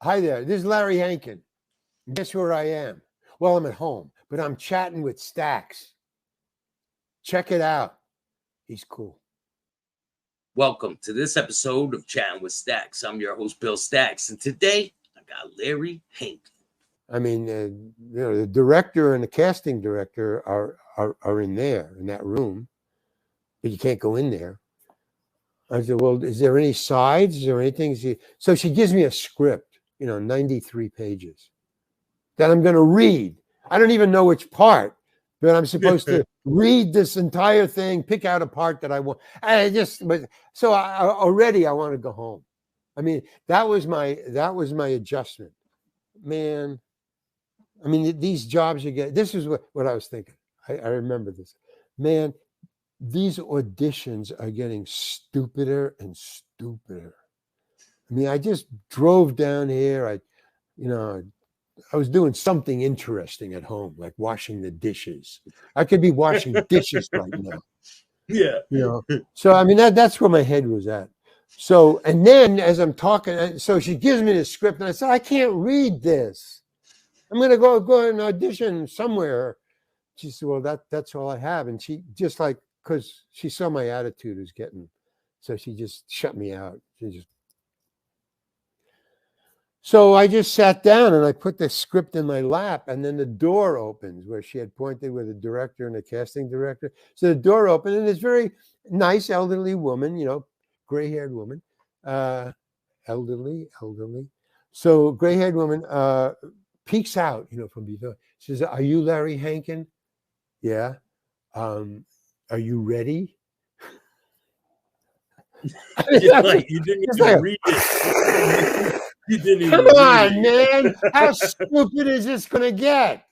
Hi there. This is Larry Hankin. Guess where I am? Well, I'm at home, but I'm chatting with Staxx. Check it out. He's cool. Welcome to this episode of Chattin with Staxx. I'm your host, Bill Staxx, and today I got Larry Hankin. I mean, the director and the casting director are in there in that room, but you can't go in there. I said, well, is there any sides? Is there anything? So she gives me a script, 93 pages that I'm going to read. I don't even know which part, but I'm supposed to read this entire thing, pick out a part that I want. So already I want to go home. I mean, that was my adjustment, man. I mean, these jobs you get. This is what I was thinking. I remember this, man. These auditions are getting stupider and stupider. I mean, I just drove down here. I was doing something interesting at home, like washing the dishes. I could be washing dishes right now. Yeah. So I mean, that's where my head was at. So, and then as I'm talking, so she gives me the script, and I said, I can't read this. I'm going to go and audition somewhere. She said, well, that's all I have. And she just because she saw my attitude was getting, so she just shut me out. So I just sat down and I put the script in my lap, and then the door opens where she had pointed with the director and the casting director. So the door opened, and this very nice elderly woman, gray-haired woman, elderly. So gray-haired woman peeks out, from behind. She says, "Are you Larry Hankin?" "Yeah." "Are you ready?" You didn't even read it. You didn't even Come on, man. How stupid is this going to get?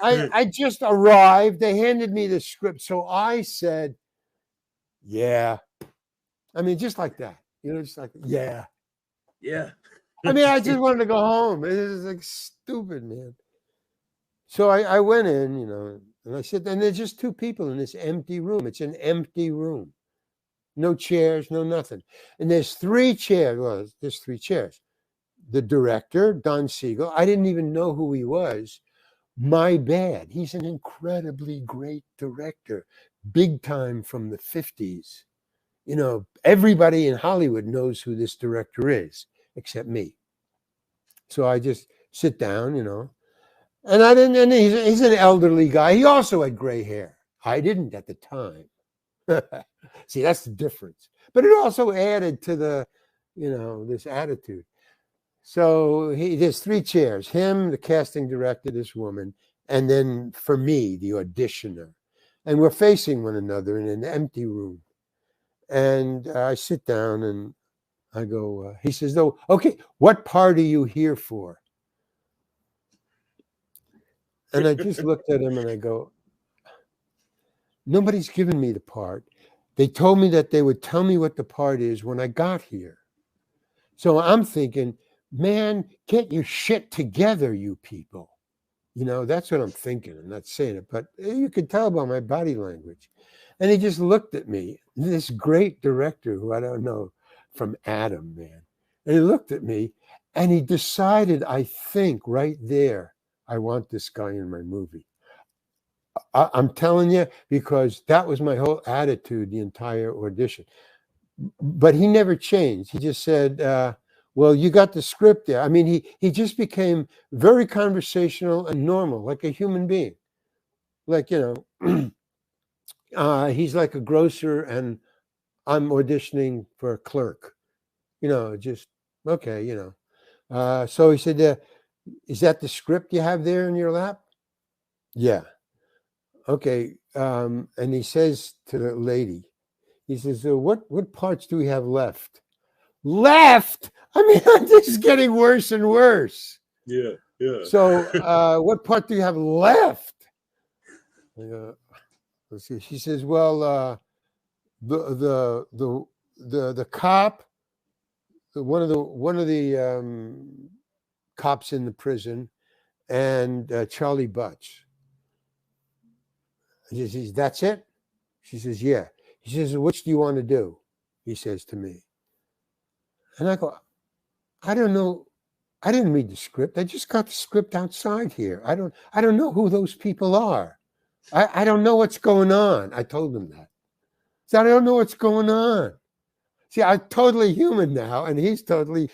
I just arrived. They handed me the script. So I said, yeah. I mean, just like that. Just like, yeah. Yeah. I mean, I just wanted to go home. It is like stupid, man. So I went in, and I said, and there's just two people in this empty room. It's an empty room. No chairs, no nothing. And there's three chairs. Well, there's three chairs. The director, Don Siegel, I didn't even know who he was. My bad. He's an incredibly great director, big time from the 50s. Everybody in Hollywood knows who this director is, except me. So I just sit down, and I didn't, and he's an elderly guy. He also had gray hair. I didn't at the time. See, that's the difference. But it also added to the, this attitude. So there's three chairs, him, the casting director, this woman, and then for me, the auditioner. And we're facing one another in an empty room. And I sit down and I go, he says, "Oh, okay, what part are you here for?" And I just looked at him and I go, nobody's given me the part. They told me that they would tell me what the part is when I got here. So I'm thinking, man, get your shit together, you people. That's what I'm thinking. I'm not saying it, but you could tell by my body language. And he just looked at me, this great director who I don't know from Adam, man. And he looked at me and he decided, I think right there, I want this guy in my movie. I'm telling you, because that was my whole attitude the entire audition. But he never changed. He just said, well, you got the script there. I mean, he just became very conversational and normal, like a human being. Like, he's like a grocer and I'm auditioning for a clerk. Just, okay, So he said, is that the script you have there in your lap? Yeah. Okay. And he says to the lady, he says, what parts do we have left? Left? I mean, this is getting worse and worse. Yeah. So what part do you have left? Let's see. She says, well, the cop, one of the cops in the prison, and Charley Butts. He says, that's it? She says, yeah. He says, which do you want to do? He says to me. And I go, I don't know I didn't read the script. I just got the script outside here. I don't know who those people are. I don't know what's going on. I told him that. So I don't know what's going on. See, I'm totally human now, and he's totally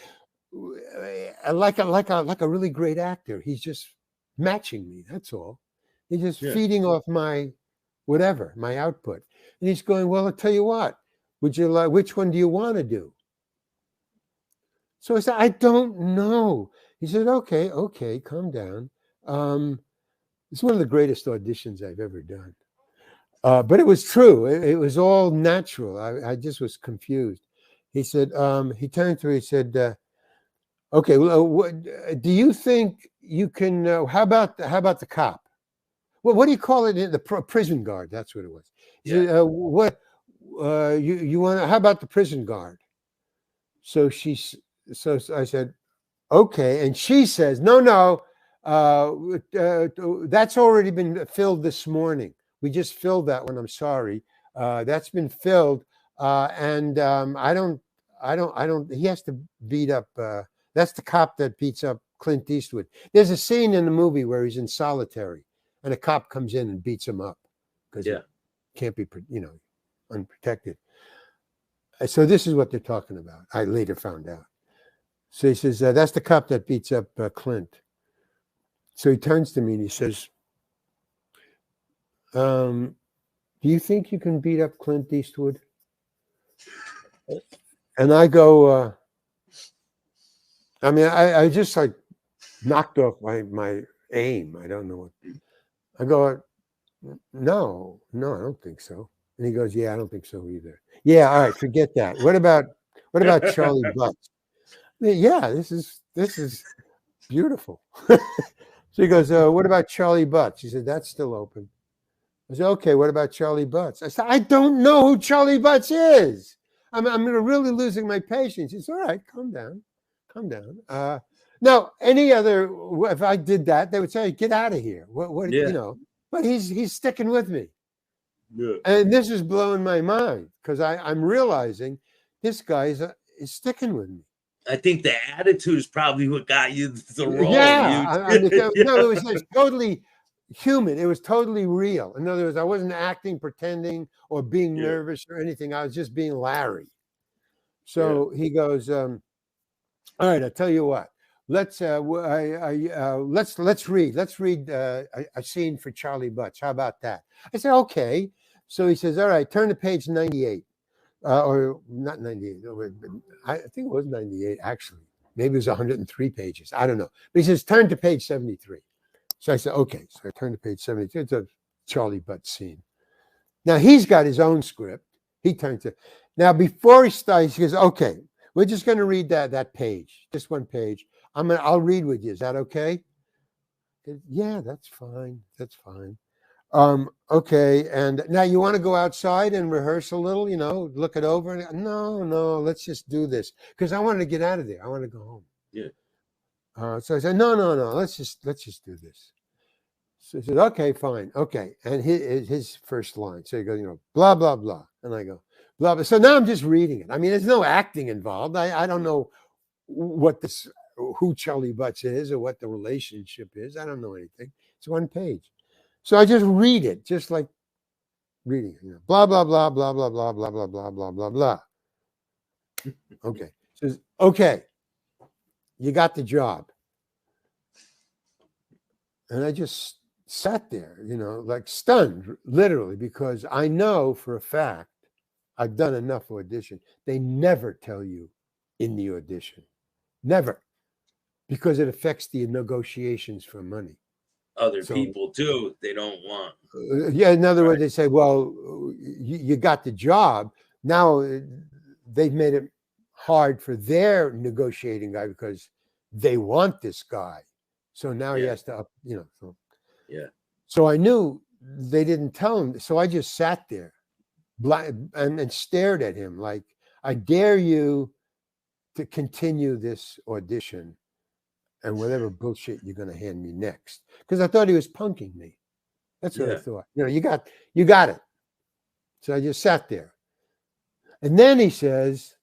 like a really great actor. He's just matching me. That's all. He's just feeding off my whatever, my output. And he's going, well, I'll tell you what. Would you like? Which one do you want to do? So I said, I don't know. He said, okay, calm down. It's one of the greatest auditions I've ever done. But it was true. It was all natural. I just was confused. He said, he turned to me, he said, okay, well, do you think you can, how about the cop? Well, what do you call it? The prison guard. That's what it was. He said, what, you want to, how about the prison guard? So I said, okay. And she says, no, that's already been filled this morning. We just filled that one. I'm sorry. That's been filled. And I don't, he has to beat up, that's the cop that beats up Clint Eastwood. There's a scene in the movie where he's in solitary and a cop comes in and beats him up because he can't be, unprotected. So this is what they're talking about. I later found out. So he says, that's the cop that beats up Clint. So he turns to me and he says, do you think you can beat up Clint Eastwood? And I go, I just like knocked off my aim. I don't know what. I go, no, I don't think so. And he goes, yeah, I don't think so either. Yeah, all right, forget that. What about Charley Butts? Yeah, this is beautiful. So he goes, what about Charley Butts? He said, that's still open. I said, okay, what about Charley Butts? I said, I don't know who Charley Butts is. I'm really losing my patience. He said, all right, calm down. Now, any other, if I did that, they would say, get out of here. What but he's sticking with me. Yeah. And this is blowing my mind because I'm realizing this guy is sticking with me. I think the attitude is probably what got you the role. Yeah. No, it was totally human. It was totally real. In other words, I wasn't acting, pretending, or being nervous or anything. I was just being Larry. So he goes, all right, I'll tell you what. Let's read a scene for Charley Butts. How about that? I said, okay. So he says, all right, turn to page 98. Or not 98. I think it was 98, actually. Maybe it was 103 pages. I don't know. But he says, turn to page 73. So I said, okay. So I turned to page 73. It's a Charley Butts scene. Now, he's got his own script. He turns to... Now, before he starts, he goes, okay, we're just going to read that page, just one page. I'll read with you. Is that okay? Yeah, that's fine. That's fine. Okay. And now you want to go outside and rehearse a little, look it over. No, let's just do this. Because I wanted to get out of there. I want to go home. Yeah. So I said, no, let's just do this. So he said, okay, fine. Okay. And his first line. So he goes, blah, blah, blah. And I go, blah, blah. So now I'm just reading it. I mean, there's no acting involved. I don't know who Charley Butts is or what the relationship is. I don't know anything. It's one page. So I just read it, just like reading it. Blah, blah, blah, blah, blah, blah, blah, blah, blah, blah, blah, blah. Okay. Says, okay, you got the job. And I just sat there, like stunned, literally, because I know for a fact I've done enough audition. They never tell you in the audition. Never. Because it affects the negotiations for money. Other people too, they don't want. In other words, they say, well, you got the job. Now they've made it hard for their negotiating guy because they want this guy. So now he has to up, So I knew they didn't tell him. So I just sat there and stared at him like, I dare you to continue this audition and whatever bullshit you're going to hand me next. Because I thought he was punking me. That's what I thought. You got it. So I just sat there. And then he says,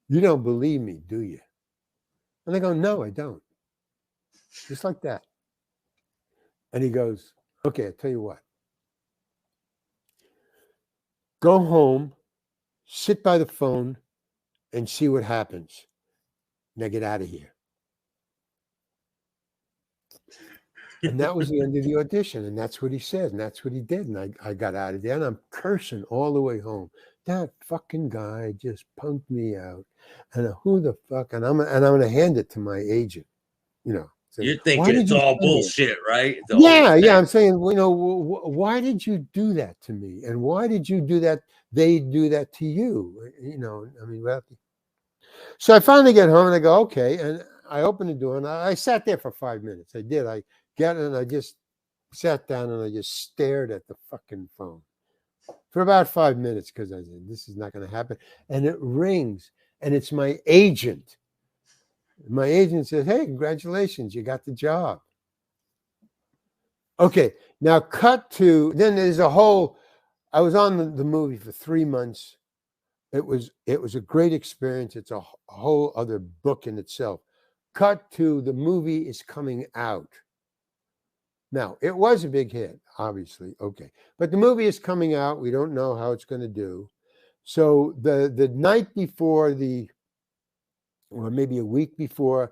you don't believe me, do you? And I go, no, I don't. just like that. And he goes, okay, I'll tell you what. Go home, sit by the phone, and see what happens. Now get out of here. And that was the end of the audition. And that's what he said. And that's what he did. And I got out of there and I'm cursing all the way home. That fucking guy just punked me out. And who the fuck? And I'm going to hand it to my agent, you know. You're Saying, thinking it's all bullshit, right? Yeah. I'm saying, you know, why did you do that to me? And why did you do that? They do that to you, you know. I mean, so I finally get home and I go, okay. And I opened the door and I sat there for 5 minutes. I did. I got it and I just sat down and I just stared at the fucking phone for about 5 minutes because I said, this is not going to happen. And it rings and it's my agent. My agent says, hey, congratulations, you got the job. Okay, now cut to, then there's a whole, I was on the movie for 3 months. It was a great experience. It's a whole other book in itself. Cut to the movie is coming out. Now, it was a big hit, obviously. Okay. But the movie is coming out. We don't know how it's going to do. So the night before or maybe a week before,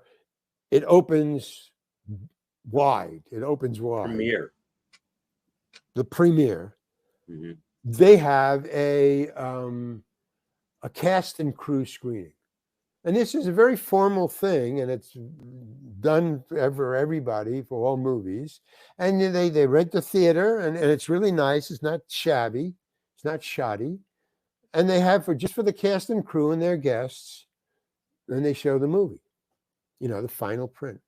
it opens wide. It opens wide. Premiere. The premiere. Mm-hmm. They have a cast and crew screening. And this is a very formal thing, and it's done for everybody, for all movies. And they rent the theater, and it's really nice. It's not shabby. It's not shoddy. And they have just for the cast and crew and their guests, and they show the movie, you know, the final print.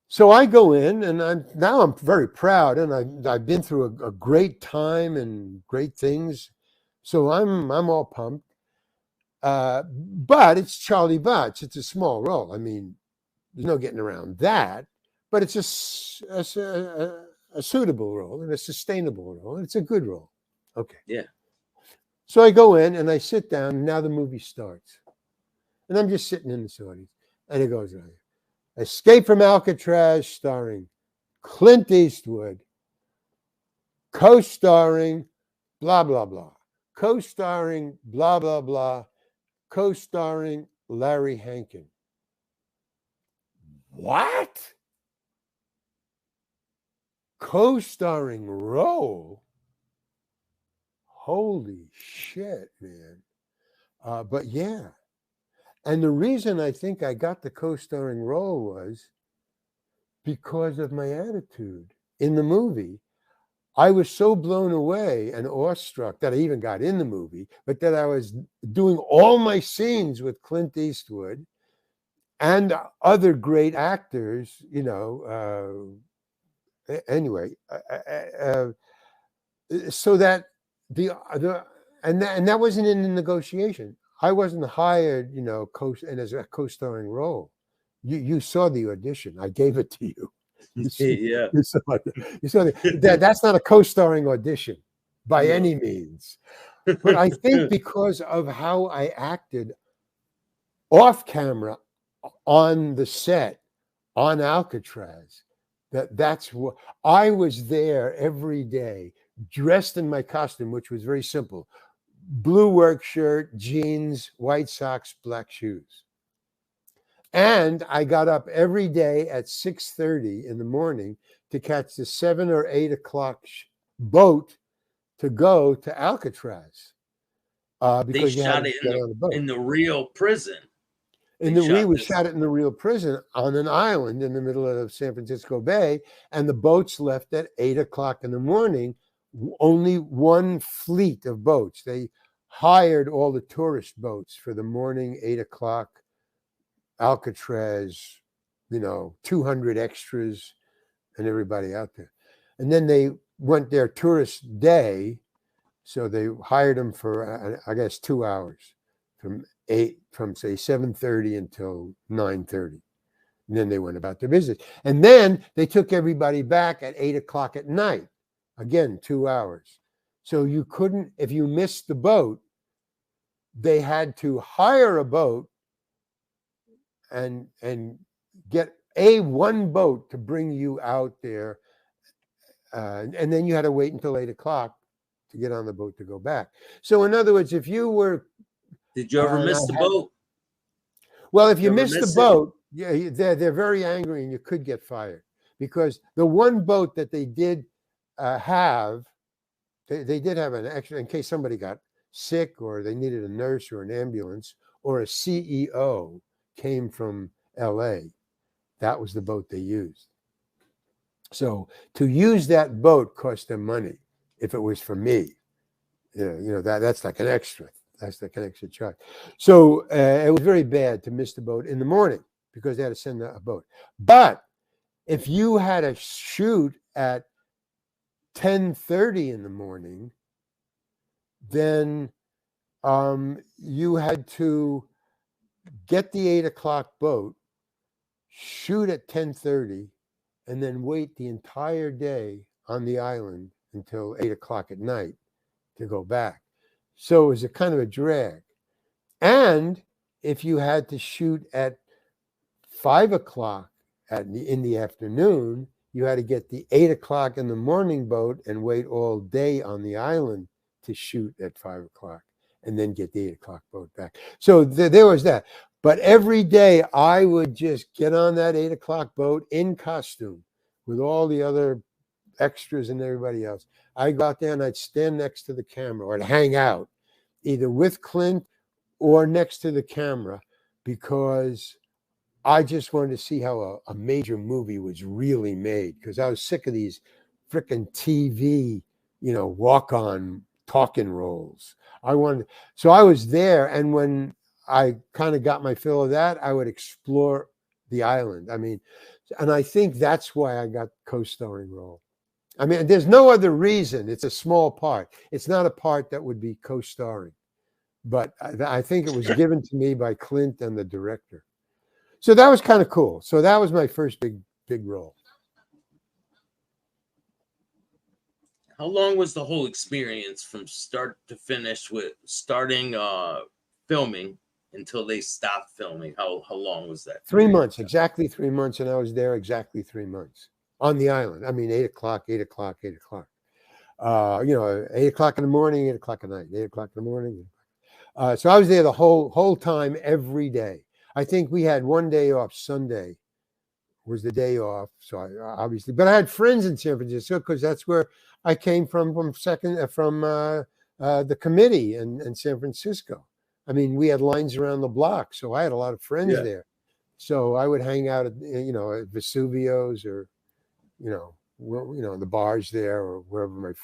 So I go in, and I'm very proud, and I've been through a great time and great things. So I'm all pumped. But it's Charley Butts. It's a small role. I mean, there's no getting around that. But it's a suitable role and a sustainable role. It's a good role. Okay. Yeah. So I go in and I sit down. And now the movie starts, and I'm just sitting in this audience, and it goes on. Escape from Alcatraz, starring Clint Eastwood, co-starring blah blah blah, co-starring blah blah blah. Co-starring Larry Hankin. What? Co-starring role? Holy shit, man. But yeah. And the reason I think I got the co-starring role was because of my attitude in the movie. I was so blown away and awestruck that I even got in the movie, but that I was doing all my scenes with Clint Eastwood and other great actors, you know. Anyway, so that and that wasn't in the negotiation. I wasn't hired, you know, and as a co-starring role. You saw the audition. I gave it to you. Yeah. You saw that's not a co-starring audition by any means. But I think because of how I acted off camera on the set on Alcatraz, that's what I was there every day, dressed in my costume, which was very simple: blue work shirt, jeans, white socks, black shoes. And I got up every day at 6:30 in the morning to catch the 7 or 8 o'clock boat to go to Alcatraz. Because they shot it in the real prison. We shot it in the real prison on an island in the middle of San Francisco Bay. And the boats left at 8 o'clock in the morning. Only one fleet of boats. They hired all the tourist boats for the morning 8 o'clock Alcatraz, you know, 200 extras and everybody out there. And then they went their tourist day. So they hired them for, I guess, 2 hours from say 7:30 until 9:30. And then they went about their business. And then they took everybody back at 8 o'clock at night. Again, 2 hours. So you couldn't, if you missed the boat, they had to hire a boat and get one boat to bring you out there, and then you had to wait until 8 o'clock to get on the boat to go back. So in other words, if you were, Did you ever miss the boat? well, if Did you you ever missed the miss it? boat, yeah, they're very angry, and you could get fired, because the one boat that they did have, they did have an extra in case somebody got sick or they needed a nurse or an ambulance or a CEO came from LA. That was the boat they used. So to use that boat cost them money. If it was for me, that's like an extra. That's like an extra charge. So it was very bad to miss the boat in the morning because they had to send a boat. But if you had a shoot at 10:30 in the morning, then you had to get the 8 o'clock boat, shoot at 10:30, and then wait the entire day on the island until 8 o'clock at night to go back. So it was a kind of a drag. And if you had to shoot at 5 o'clock in the afternoon, you had to get the 8 o'clock in the morning boat and wait all day on the island to shoot at 5 o'clock and then get the 8 o'clock boat back. So there was that. But every day I would just get on that 8 o'clock boat in costume with all the other extras and everybody else. I'd go out there and I'd stand next to the camera, or I'd hang out either with Clint or next to the camera, because I just wanted to see how a major movie was really made, because I was sick of these freaking TV, walk-on talking roles. So I was there, and when I kind of got my fill of that, I would explore the island. I mean, and I think that's why I got co-starring role. I mean, there's no other reason. It's a small part. It's not a part that would be co-starring, but I think it was given to me by Clint and the director. So that was kind of cool. So that was my first big role. How long was the whole experience from start to finish, with starting filming until they stopped filming? How long was that? 3 months, exactly 3 months, and I was there exactly 3 months on the island. I mean, 8 o'clock, 8 o'clock, 8 o'clock. 8 o'clock in the morning, 8 o'clock at night, 8 o'clock in the morning. So I was there the whole time, every day. I think we had one day off. Sunday was the day off. So obviously, but I had friends in San Francisco because that's where I came from the committee in San Francisco. I mean, we had lines around the block, so I had a lot of friends there. So I would hang out at Vesuvio's, or the bars there, or wherever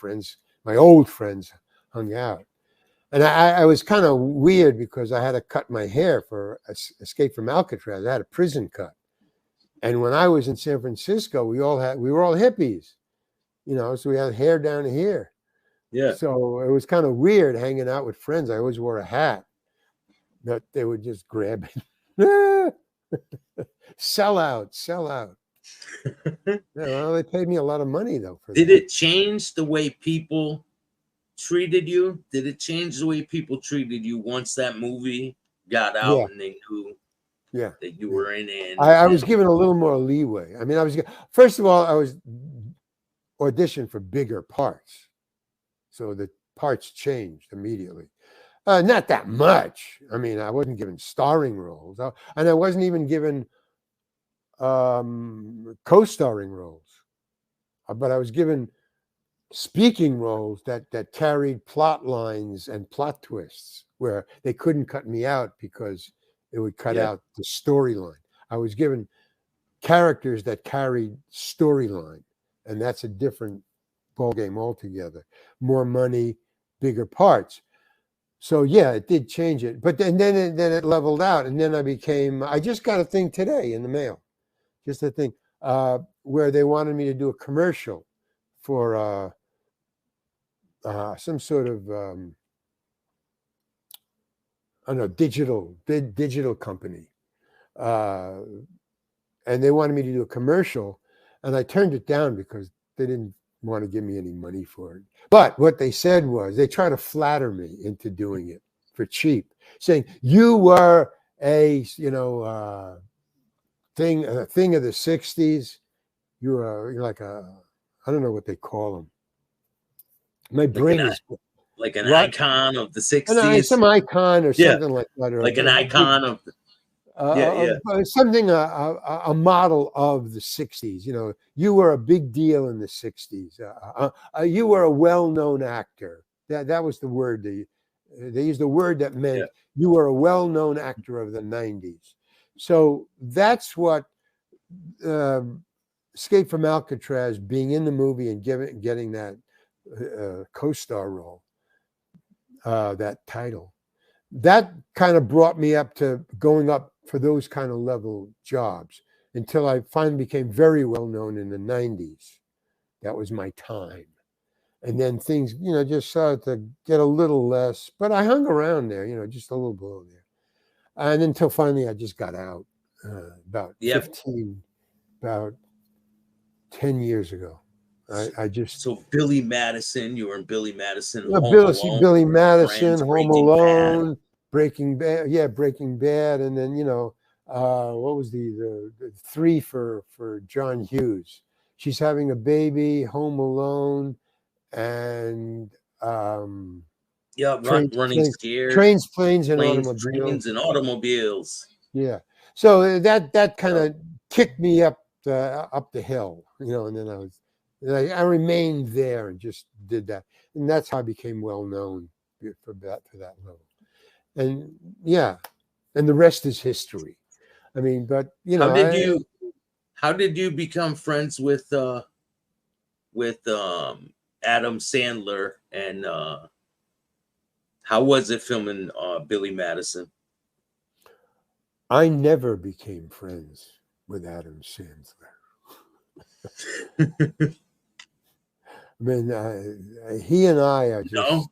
my old friends hung out. And I was kind of weird because I had to cut my hair for Escape from Alcatraz. I had a prison cut. And when I was in San Francisco, we were all hippies, so we had hair down here. Yeah. So it was kind of weird hanging out with friends. I always wore a hat that they would just grab it. Sell out. Well, they paid me a lot of money though for Did that. it change the way people treated you? Did it change the way people treated you once that movie got out and they knew that you were in it? I was given a little more leeway. I mean, first of all, I was auditioned for bigger parts, so the parts changed immediately. Not that much. I mean, I wasn't given starring roles, and I wasn't even given co-starring roles, but I was given speaking roles that carried plot lines and plot twists where they couldn't cut me out because it would cut out the storyline. I was given characters that carried storyline, and that's a different ballgame altogether. More money, bigger parts. So yeah, it did change it, but then it leveled out, and then I just got a thing today in the mail, just a thing where they wanted me to do a commercial for some sort of I don't know, digital company, and they wanted me to do a commercial, and I turned it down because they didn't want to give me any money for it. But what they said was they tried to flatter me into doing it for cheap, saying you were a thing of the 60s. You're like I don't know what they call them. My brain is like an what? icon of the 60s. Some icon or Yeah. something like that. Or Like an icon of something, a model of the 60s. You know, you were a big deal in the 60s. You were a well-known actor. That was the word. They used a word that meant you were a well-known actor of the 90s. So that's what Escape from Alcatraz, being in the movie and getting that co-star role, that title, that kind of brought me up to going up for those kind of level jobs until I finally became very well known in the 90s. That was my time. And then things, just started to get a little less, but I hung around there, just a little below there. And until finally I just got out about 10 years ago. I just. So Billy Madison, you were in Billy Madison, Billy Madison, Home Alone, Bad. Breaking Bad, Breaking Bad, and then what was the 3 for John Hughes? She's having a baby, Home Alone, and Running Scared, Trains, Planes, and Automobiles. Trains and Automobiles. Yeah, so that kind of kicked me up the hill, and then I remained there and just did that, and that's how I became well known for that level. And and the rest is history. I mean, but how did you become friends with Adam Sandler, and how was it filming Billy Madison? I never became friends with Adam Sandler. I mean, he and I are just,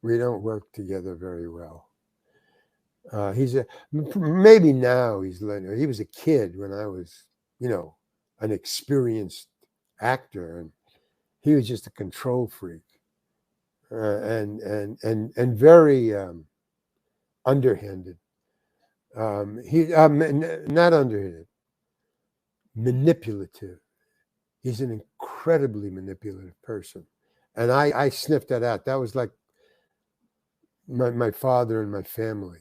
we don't work together very well. Maybe now he's learning. He was a kid when I was, an experienced actor, and he was just a control freak, and very underhanded. Not underhanded, manipulative. He's an incredibly manipulative person. And I sniffed that out. That was like my father and my family.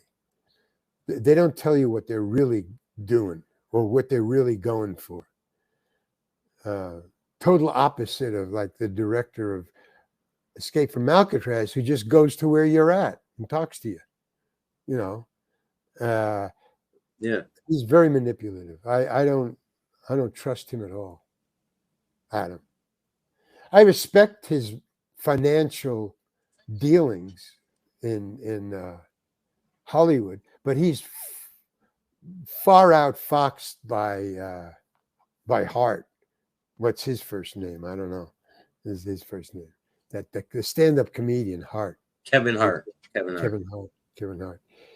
They don't tell you what they're really doing or what they're really going for. Total opposite of like the director of Escape from Alcatraz, who just goes to where you're at and talks to you. He's very manipulative. I don't trust him at all. Adam. I respect his financial dealings in Hollywood, but he's far outfoxed by Hart. What's his first name? I don't know. Is his first name the stand-up comedian Hart? Kevin Hart.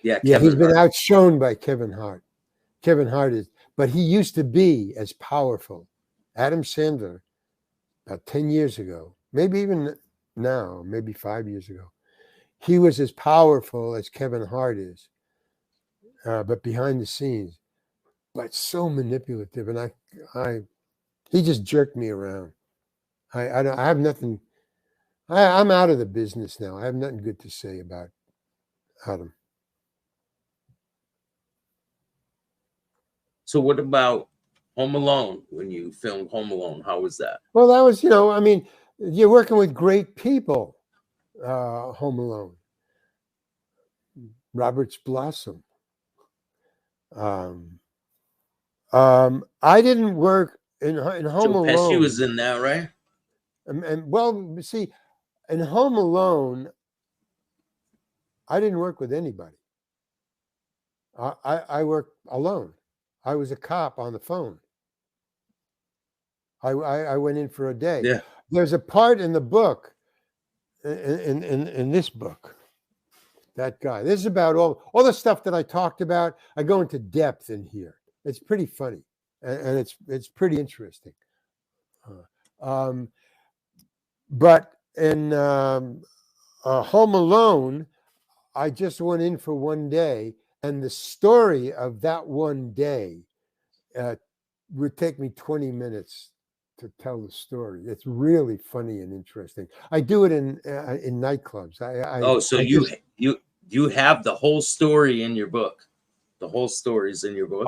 Yeah, he's been outshone by Kevin Hart. Kevin Hart but he used to be as powerful. Adam Sandler, about 10 years ago, maybe even now, maybe 5 years ago, he was as powerful as Kevin Hart is, but behind the scenes, but so manipulative. And he just jerked me around. I have nothing. I'm out of the business now. I have nothing good to say about Adam. So what about Home Alone? When you filmed Home Alone, how was that? Well, that was, I mean, you're working with great people. Home Alone, Roberts Blossom. I didn't work in Home Alone. Pesci was in that, right? And well, see, in Home Alone, I didn't work with anybody. I worked alone. I was a cop on the phone. I went in for a day. Yeah. There's a part in the book, in this book, that guy. This is about all the stuff that I talked about. I go into depth in here. It's pretty funny, and it's pretty interesting. But in Home Alone, I just went in for one day, And the story of that one day would take me 20 minutes to tell the story. It's really funny and interesting. I do it in nightclubs. So you have the whole story in your book. The whole story's in your book.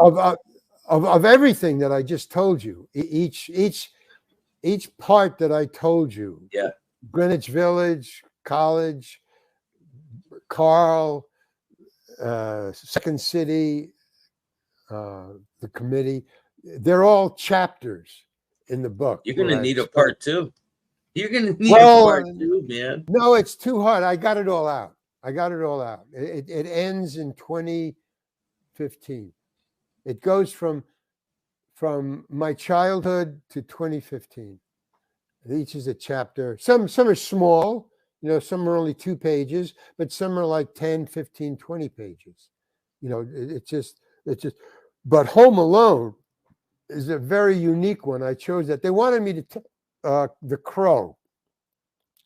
Of everything that I just told you. Each part that I told you. Yeah. Greenwich Village, college, Carl, Second City, the committee. They're all chapters in the book. You're gonna need a part two. You're gonna need a part two, man. No, it's too hard. I got it all out. It ends in 2015. It goes from my childhood to 2015. Each is a chapter. Some are small, some are only 2 pages, but some are like 10, 15, 20 pages. It's just, but Home Alone is a very unique one. I chose that. They wanted me to, The Crow,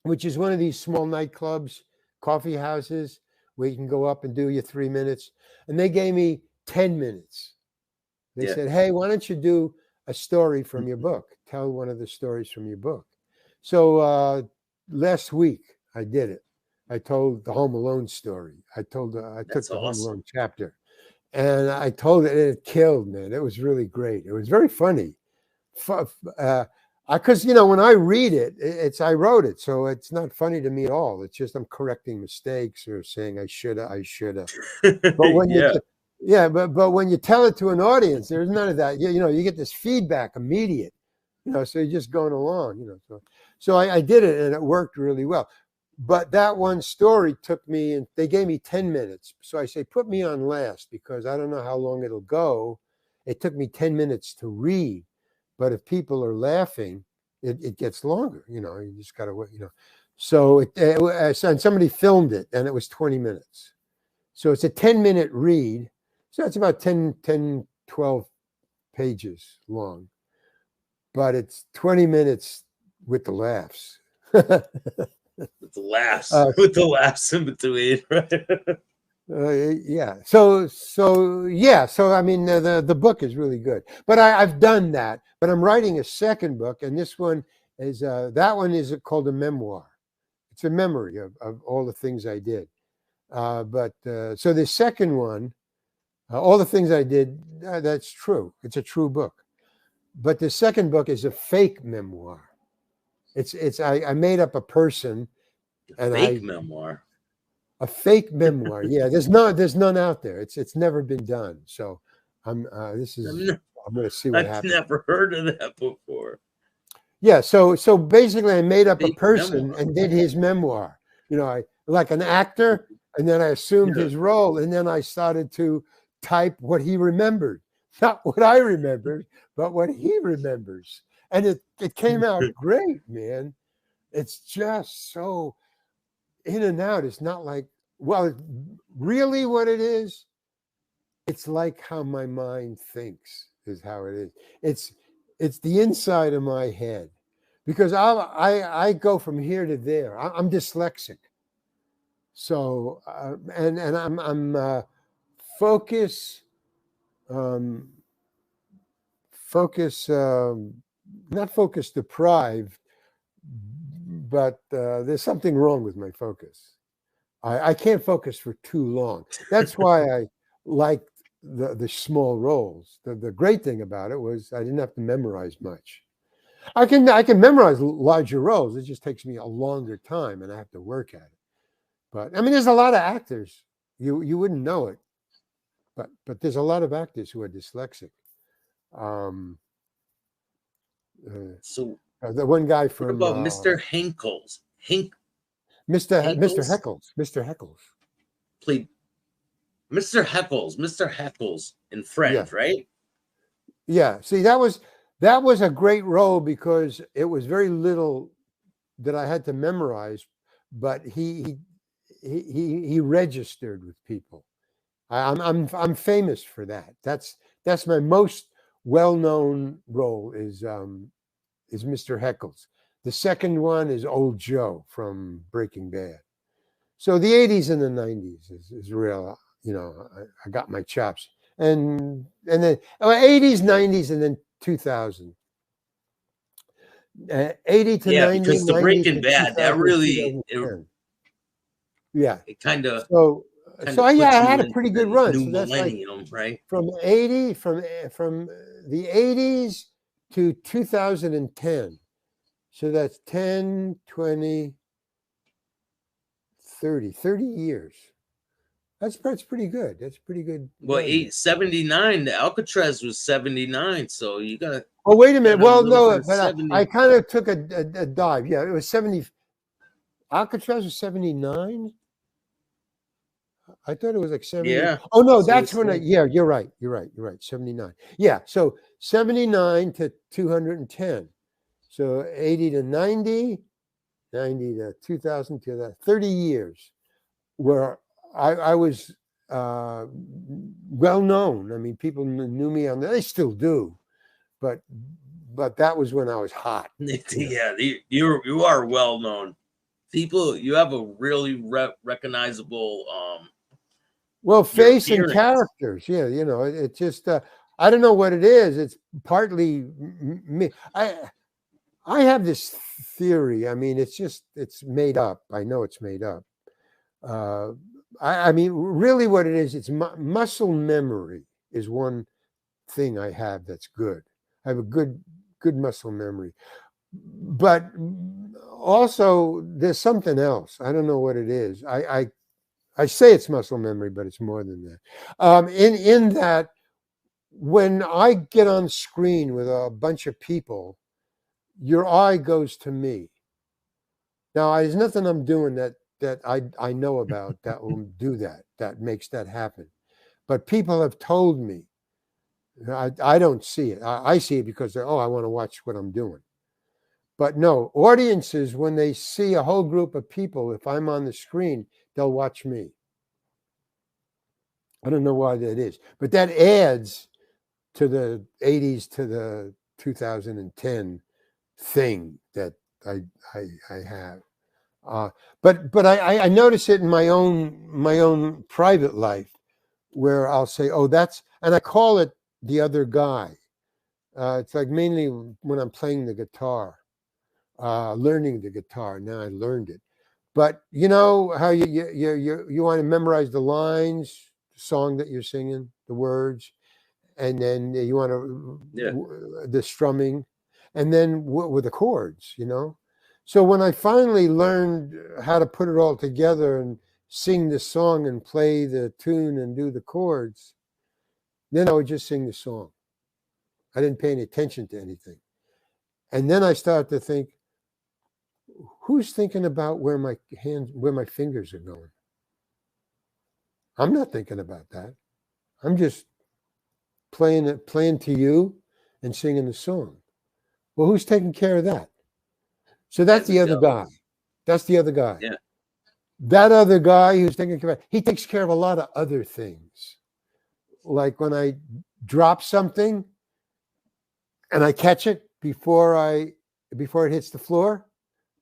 which is one of these small nightclubs, coffee houses, where you can go up and do your 3 minutes. And they gave me 10 minutes. They said, hey, why don't you do a story from your book? Tell one of the stories from your book. So last week I did it. I told the Home Alone story. I took the Home Alone chapter, and I told it, and it killed, man. It was really great. It was very funny. Because when I read it, I wrote it, so it's not funny to me at all. It's just I'm correcting mistakes or saying I shoulda. But when but when you tell it to an audience, there's none of that. You get this feedback immediate. So you're just going along. So I did it, and it worked really well. But that one story took me, and they gave me 10 minutes. So I say, put me on last, because I don't know how long it'll go. It took me 10 minutes to read. But if people are laughing, it gets longer. You just got to wait. So and somebody filmed it, and it was 20 minutes. So it's a 10-minute read. So it's about 10, 12 pages long. But it's 20 minutes with the laughs. With the laughs in between, right? Yeah. So I mean, the book is really good. But I've done that. But I'm writing a second book, and this one is called a memoir. It's a memory of all the things I did. So the second one, all the things I did, that's true. It's a true book. But the second book is a fake memoir. I made up a person. Memoir. A fake memoir. Yeah, there's none out there. It's never been done. So I'm going to see what happens. I've never heard of that before. Yeah, so basically I made up a person and did his memoir. I like an actor, and then I assumed his role, and then I started to type what he remembered. Not what I remembered, but what he remembers. And it came out great, man. It's just so in and out. It's not like, really what it is, it's like how my mind thinks is how it is. It's the inside of my head, because I go from here to there. I'm dyslexic. So, and I'm focus, not focus deprived, but there's something wrong with my focus. I can't focus for too long. That's why I liked the small roles. The great thing about it was I didn't have to memorize much. I can memorize larger roles. It just takes me a longer time, and I have to work at it. But I mean, there's a lot of actors. You wouldn't know it, but there's a lot of actors who are dyslexic. So the one guy from what about Mr. Henkels? Mr. Heckles played Mr. Heckles in Friends, right? Yeah. See, that was a great role, because it was very little that I had to memorize, but he registered with people. I'm famous for that. That's my most well-known role is Mr. Heckles. The second one is Old Joe from Breaking Bad. So the 80s and the 90s is real. you know, I got my chops. And then 80s, 90s, and then 2000. 80 to Yeah, 90, because the 90 Breaking to Bad, that 2000, really 2010. Yeah. it kind of So yeah, puts I you had a into pretty good the run. new So that's like millennium, right? from 80 from the 80s to 2010. So that's 10, 20, 30 years. That's pretty good. That's pretty good Well, run. 79, the Alcatraz was 79, so you got Oh, wait a minute. a Well, little bit no, of but 70. I kind of took a dive. Yeah, it was 70. Alcatraz was 79. I thought it was like 70. Yeah. Oh, no, So that's it's when like, yeah, you're right. You're right. 79. Yeah, so 79 to 210. So 80 to 90, 90 to 2000 to that 30 years where I was well known. I mean, people knew me on they still do, but that was when I was hot. yeah, you are well known. People, you have a really recognizable Well, your face and appearance. characters. Yeah, you know, it just I don't know what it is. It's partly me. I have this theory. I mean, it's made up. I know it's made up. I mean, really, what it is, it's muscle memory is one thing I have that's good. I have a good muscle memory, but also there's something else. I don't know what it is. I say it's muscle memory, but it's more than that. In that, when I get on screen with a bunch of people, your eye goes to me. Now, there's nothing I'm doing that I know about that will do that. That makes that happen. But people have told me. I don't see it. I see it because they're, I want to watch what I'm doing. But no, audiences, when they see a whole group of people, if I'm on the screen, they'll watch me. I don't know why that is, but that adds to the 80s to the 2010 thing that I have. But I notice it in my own private life where I'll say, oh, that's, and I call it the other guy. It's like mainly when I'm playing the guitar, learning the guitar. Now I learned it, but you know how you want to memorize the lines, the song that you're singing, the words, and then you want to the strumming, and then with the chords, you know. So when I finally learned how to put it all together and sing the song and play the tune and do the chords, then I would just sing the song. I didn't pay any attention to anything. And then I started to think, who's thinking about where my fingers are going? I'm not thinking about that. I'm just playing to you and singing the song. Well, who's taking care of that? So that's the other guy. That's the other guy. Yeah. That other guy who's taking care of he takes care of a lot of other things. Like when I drop something and I catch it before it hits the floor.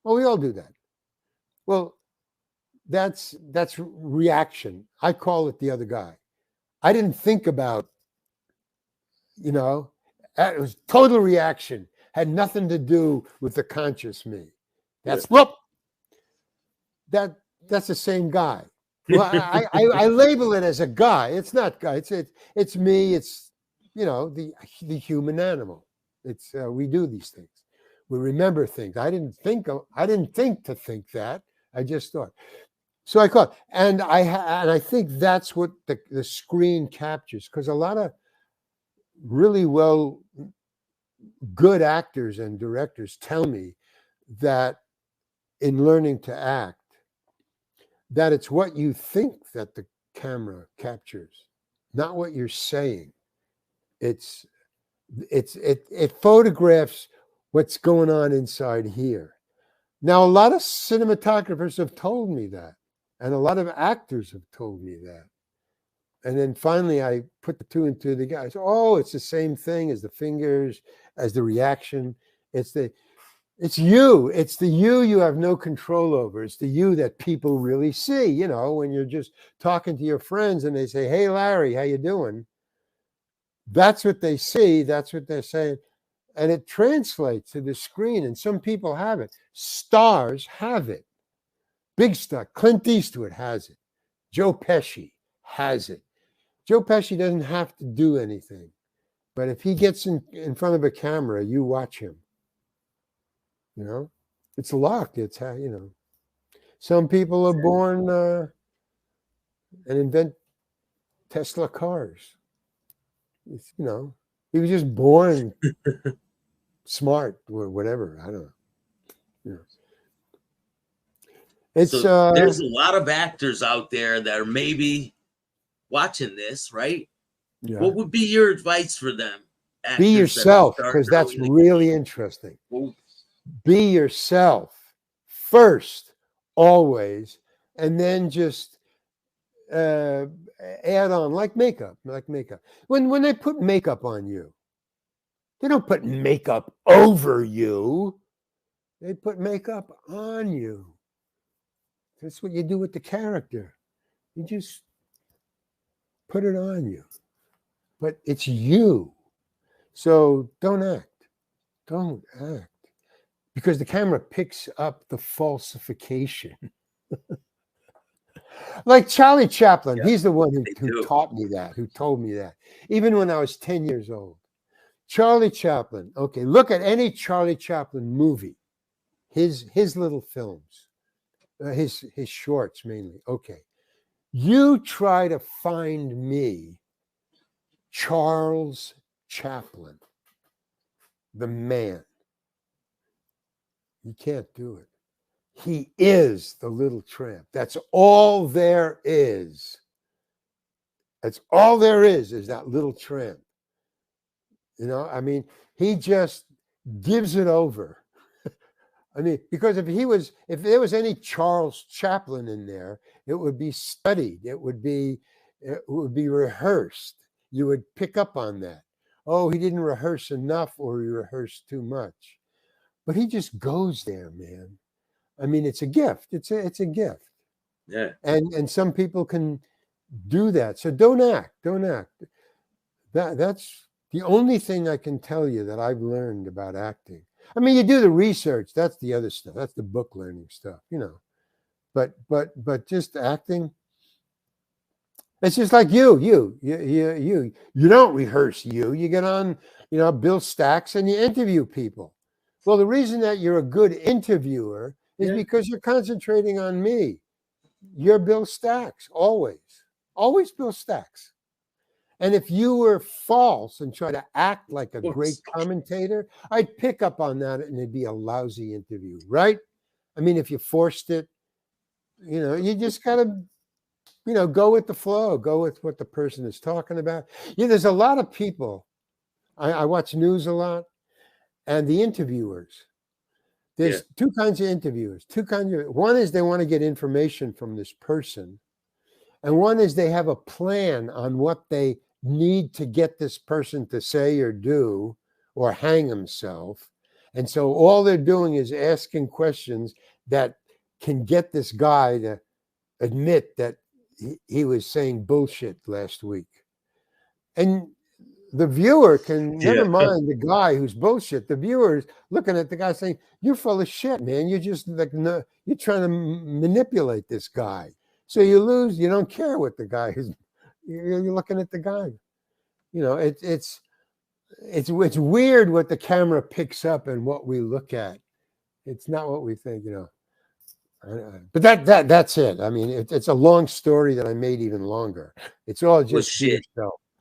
Well, we all do that. Well, that's reaction. I call it the other guy. I didn't think about, it was total reaction. Had nothing to do with the conscious me. That's that's the same guy. Well, I label it as a guy. It's not guy. It's me. It's the human animal. It's we do these things. We remember things. I didn't think to think that. I just thought. So I caught, and I think that's what the screen captures, because a lot of really good actors and directors tell me that in learning to act, that it's what you think that the camera captures, not what you're saying. It photographs what's going on inside here. Now, a lot of cinematographers have told me that, and a lot of actors have told me that. And then finally, I put the two and two together. Oh, it's the same thing as the fingers, as the reaction. It's you. It's the you have no control over. It's the you that people really see. You know, when you're just talking to your friends and they say, "Hey, Larry, how you doing?" That's what they see. That's what they're saying. And it translates to the screen. And some people have it. Stars have it. Big star. Clint Eastwood has it. Joe Pesci has it. Joe Pesci doesn't have to do anything. But if he gets in front of a camera, you watch him. You know, it's luck. It's how, you know, some people are born and invent Tesla cars. It's, you know, he was just born smart or whatever. I don't know. You know. It's so there's a lot of actors out there that are maybe watching this, right? yeah. What would be your advice for them? Be yourself, because that's really interesting. Be yourself first, always, and then just add on like makeup. When they put makeup on you, they don't put makeup over you. They put makeup on you. That's what you do with the character. You just put it on you. But it's you. So don't act. Don't act. Because the camera picks up the falsification. Like Charlie Chaplin, Yeah, he's the one who taught me that, who told me that. Even when I was 10 years old. Charlie Chaplin, okay, look at any Charlie Chaplin movie, his little films, his shorts mainly. Okay, you try to find me Charles Chaplin, the man. You can't do it. He is the little tramp. That's all there is. That's all there is that little tramp. You know, I mean, he just gives it over. I mean, because if there was any Charles Chaplin in there, it would be studied. It would be rehearsed. You would pick up on that. Oh, he didn't rehearse enough, or he rehearsed too much. But he just goes there, man. I mean, it's a gift. It's a gift. Yeah. And some people can do that. So don't act. Don't act. That's the only thing I can tell you that I've learned about acting. I mean, you do the research. That's the other stuff. That's the book learning stuff, you know. But just acting. It's just like you don't rehearse. You get on, you know, Bill Staxx, and you interview people. Well, the reason that you're a good interviewer is because you're concentrating on me. You're Bill Staxx, always Bill Staxx. And if you were false and try to act like a great commentator, I'd pick up on that, and it'd be a lousy interview, right? I mean, if you forced it, you know, you just gotta, you know, go with the flow, go with what the person is talking about. Yeah, there's a lot of people. I watch news a lot, and the interviewers. There's two kinds of interviewers. One is they want to get information from this person, and one is they have a plan on what they need to get this person to say or do or hang himself. And so all they're doing is asking questions that can get this guy to admit that he was saying bullshit last week. And the viewer can never mind the guy who's bullshit. The viewer is looking at the guy saying, "You're full of shit, man. You're just like, no, you're trying to manipulate this guy." So you lose. You don't care what the guy is. You're looking at the guy. You know, it's weird what the camera picks up and what we look at. It's not what we think. You know, but that's it. I mean, it's a long story that I made even longer. It's all just shit.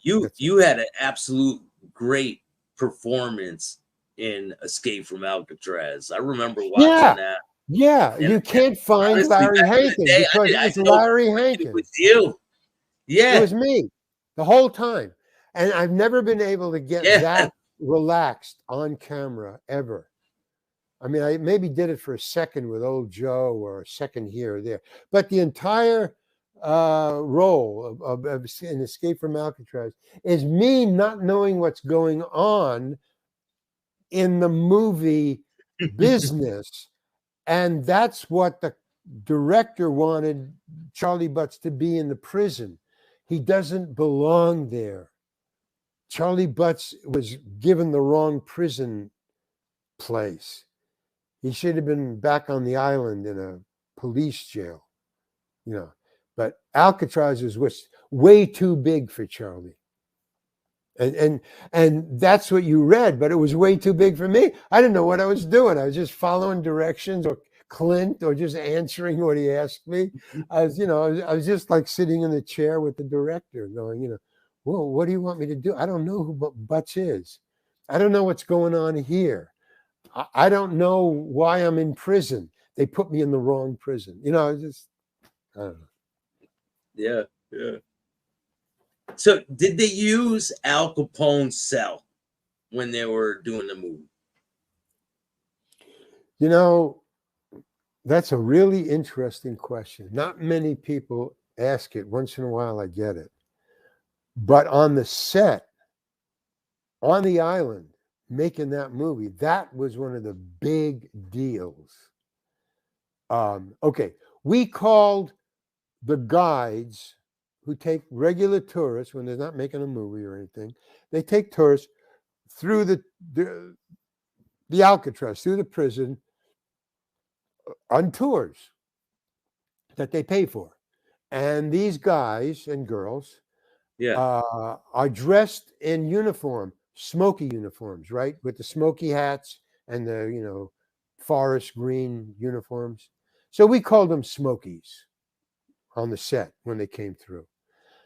You had an absolute great performance in Escape from Alcatraz. I remember watching that. Yeah, and you can't find honestly, Larry Hankin because it's Larry Hankin. It was you. Yeah. It was me the whole time. And I've never been able to get that relaxed on camera ever. I mean, I maybe did it for a second with old Joe or a second here or there. But the entire role of an Escape from Alcatraz is me not knowing what's going on in the movie business. And that's what the director wanted Charley Butts to be in the prison. He doesn't belong there. Charley Butts was given the wrong prison place. He should have been back on the island in a police jail, you know. But Alcatraz was way too big for Charley. And that's what you read, but it was way too big for me. I didn't know what I was doing. I was just following directions or Clint or just answering what he asked me. I was just like sitting in the chair with the director going, well, what do you want me to do? I don't know who Butts is. I don't know what's going on here. I don't know why I'm in prison. They put me in the wrong prison. I don't know. Yeah, yeah. So did they use Al Capone's cell when they were doing the movie? That's a really interesting question. Not many people ask it. Once in a while I get it. But on the set, on the island, making that movie, that was one of the big deals. Okay, we called the guides who take regular tourists when they're not making a movie or anything. They take tourists through the Alcatraz, through the prison, on tours that they pay for. And these guys and girls are dressed in uniform, smoky uniforms, right? With the smoky hats and the, forest green uniforms. So we called them Smokies on the set when they came through.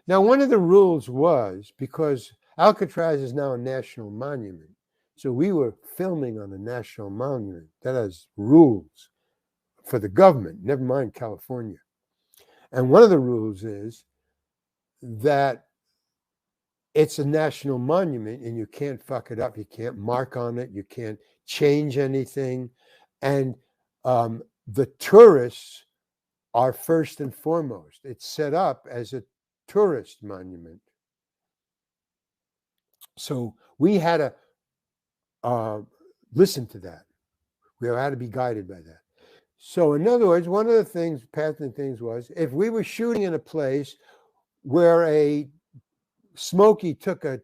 Now, one of the rules was, because Alcatraz is now a national monument, so we were filming on a national monument that has rules for the government, never mind California. And one of the rules is that it's a national monument and you can't fuck it up. You can't mark on it. You can't change anything. And the tourists are first and foremost. It's set up as a tourist monument. So we had to listen to that. We had to be guided by that. So in other words, one of the things, patented things was, if we were shooting in a place where a Smoky took a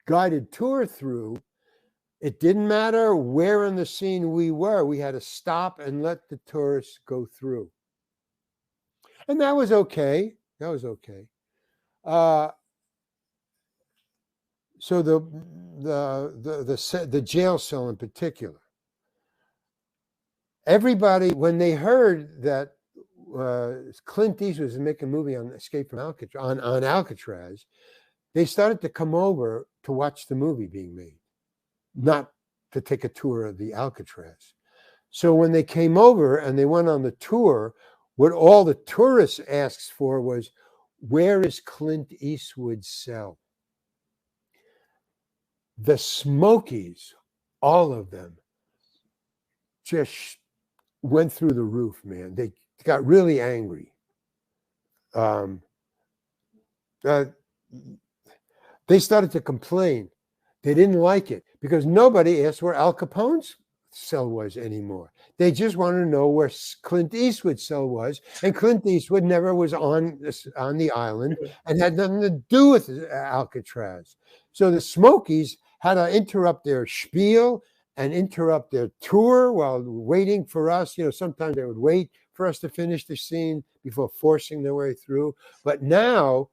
guided tour through, it didn't matter where in the scene we were. We had to stop and let the tourists go through. And that was okay. That was okay. So the jail cell in particular, everybody, when they heard that Clint Eastwood was making a movie on Escape from Alcatraz, on Alcatraz, they started to come over to watch the movie being made, not to take a tour of the Alcatraz. So when they came over and they went on the tour, what all the tourists asked for was, where is Clint Eastwood's cell? The Smokies, all of them, just went through the roof, man. They got really angry. They started to complain. They didn't like it because nobody asked where Al Capone's cell was anymore. They just wanted to know where Clint Eastwood's cell was, and Clint Eastwood never was on the island and had nothing to do with Alcatraz. So the Smokies had to interrupt their spiel and interrupt their tour while waiting for us. Sometimes they would wait for us to finish the scene before forcing their way through. But now,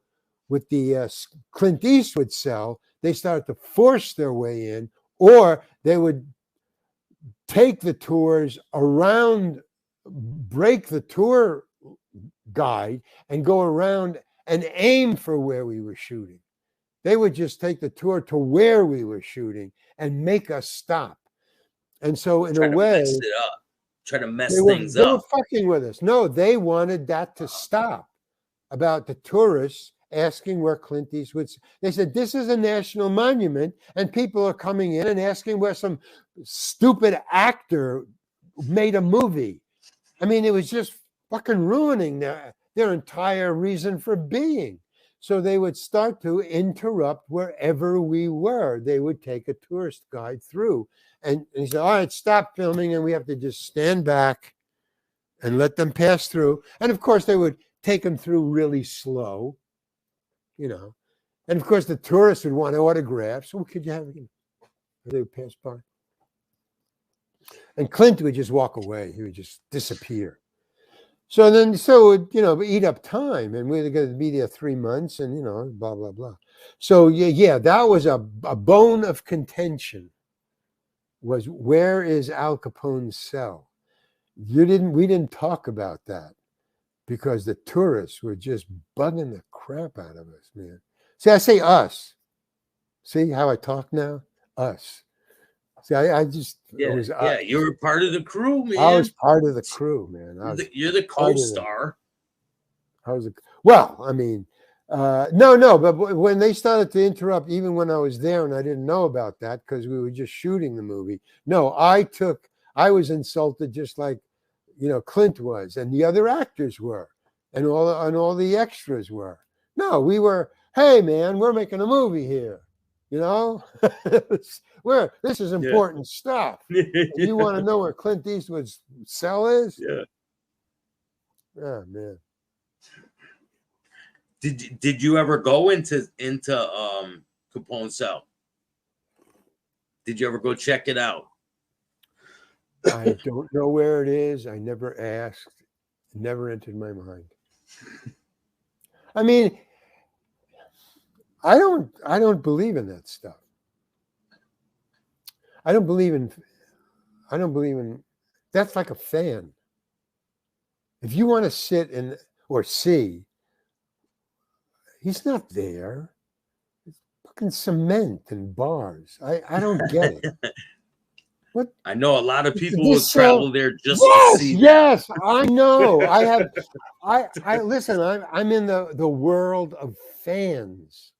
with the Clint Eastwood cell, they started to force their way in, or they would take the tours around, break the tour guide, and go around and aim for where we were shooting. They would just take the tour to where we were shooting and make us stop. And so, in a way, mess it up. Try to mess things up. They were fucking with us. No, they wanted that to stop. About the tourists asking where Clint Eastwood's. They said, this is a national monument, and people are coming in and asking where some stupid actor made a movie. I mean, it was just fucking ruining their entire reason for being. So they would start to interrupt wherever we were. They would take a tourist guide through. And he said, all right, stop filming. And we have to just stand back and let them pass through. And of course, they would take them through really slow, you know. And of course, the tourists would want autographs. What could you have? They would pass by. And Clint would just walk away. He would just disappear. So then, so it would, you know, eat up time. And we were going to be there 3 months and, you know, blah, blah, blah. So, yeah, that was a bone of contention, was where is Al Capone's cell? We didn't talk about that because the tourists were just bugging the crap out of us, man. See, I say us. See how I talk now? Us. See, I just Yeah, it was yeah. You were part of the crew, man. I was part of the crew, man. You're the co-star. Well, I mean, no, but when they started to interrupt, even when I was there and I didn't know about that because we were just shooting the movie. No, I was insulted just like, you know, Clint was and the other actors were and all the extras were. No, we were, hey man, we're making a movie here. You know, this is important stuff. You want to know where Clint Eastwood's cell is? Yeah. Oh man. Did you ever go into Capone's cell? Did you ever go check it out? I don't know where it is. I never asked. It never entered my mind. I mean, I don't believe in that stuff. I don't believe in that's like a fan. If you want to sit or see, he's not there. It's fucking cement and bars. I don't get it. What? I know a lot of people will travel there just to see that. Yes, I know. I listen, I'm in the world of fans.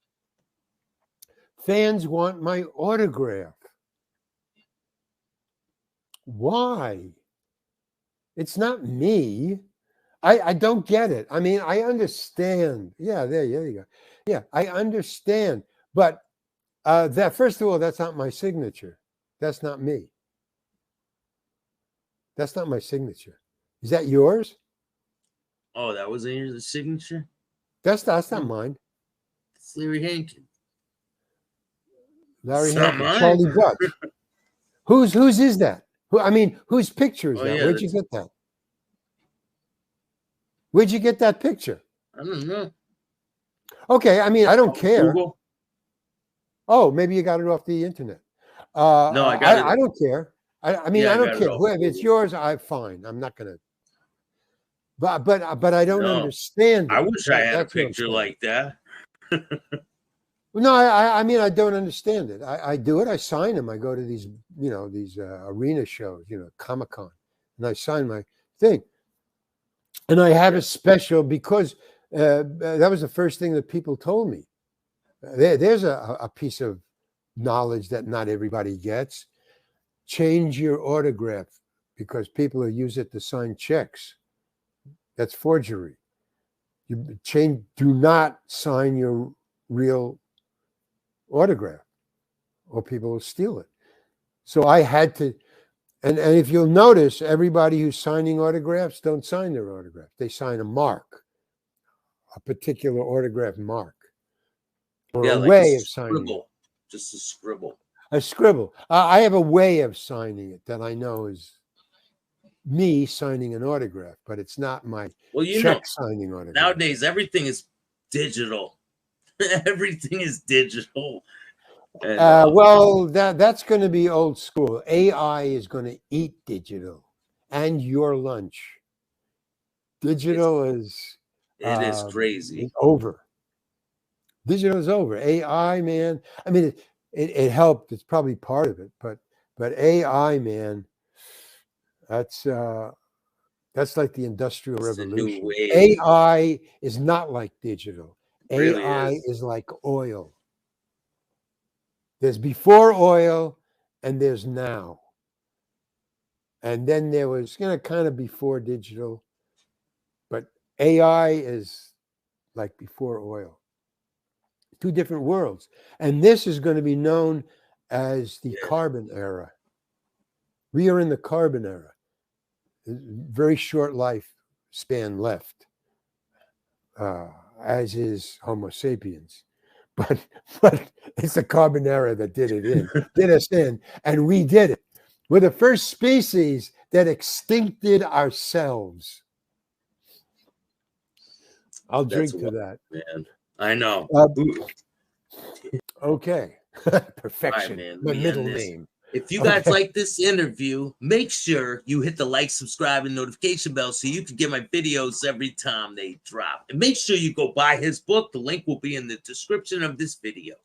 Fans want my autograph. Why? It's not me. I don't get it. I mean, I understand. Yeah, there you go. Yeah, I understand. But that first of all, that's not my signature. That's not me. That's not my signature. Is that yours? Oh, that was in your signature? That's not mine. It's Larry Hankin. Larry Hankin, Charley Butts. Whose is that? Whose picture is that? Yeah, Where'd you get that? Where'd you get that picture? I don't know. Okay, I mean, I don't care. Google? Oh, maybe you got it off the internet. No, I got it. I don't care. I don't care. If it's yours, I'm fine. I'm not gonna. But I don't understand it. I wish I had a picture like that. No, I mean, I don't understand it. I do it. I sign them. I go to these, these arena shows, Comic-Con, and I sign my thing. And I have a special because that was the first thing that people told me. There's a piece of knowledge that not everybody gets. Change your autograph because people will use it to sign checks. That's forgery. Do not sign your real autograph or people will steal it. So I had to, and if you'll notice, everybody who's signing autographs don't sign their autograph. They sign a mark, a particular autograph mark, or a way of signing it. Just a scribble. A scribble. I have a way of signing it that I know is me signing an autograph, but it's not my check signing autograph. Nowadays, everything is digital. Everything is digital. And, well, that's going to be old school. AI is going to eat digital and your lunch. Digital is crazy. It's over. Digital is over. AI, man. I mean, it helped. It's probably part of it, but AI, man, that's like the Industrial Revolution. AI is not like digital. Really AI is like oil. There's before oil and there's now. And then there was, kind of before digital, but AI is like before oil. 2 different worlds. And this is going to be known as the carbon era. We are in the carbon era. Very short life span left, as is Homo sapiens. But it's the carbon era that did us in, and we did it. We're the first species that extincted ourselves. I'll drink to that. Man, I know. Okay. Perfection. Right, man. My middle name. If you guys like this interview, make sure you hit the like, subscribe, and notification bell so you can get my videos every time they drop. And make sure you go buy his book. The link will be in the description of this video.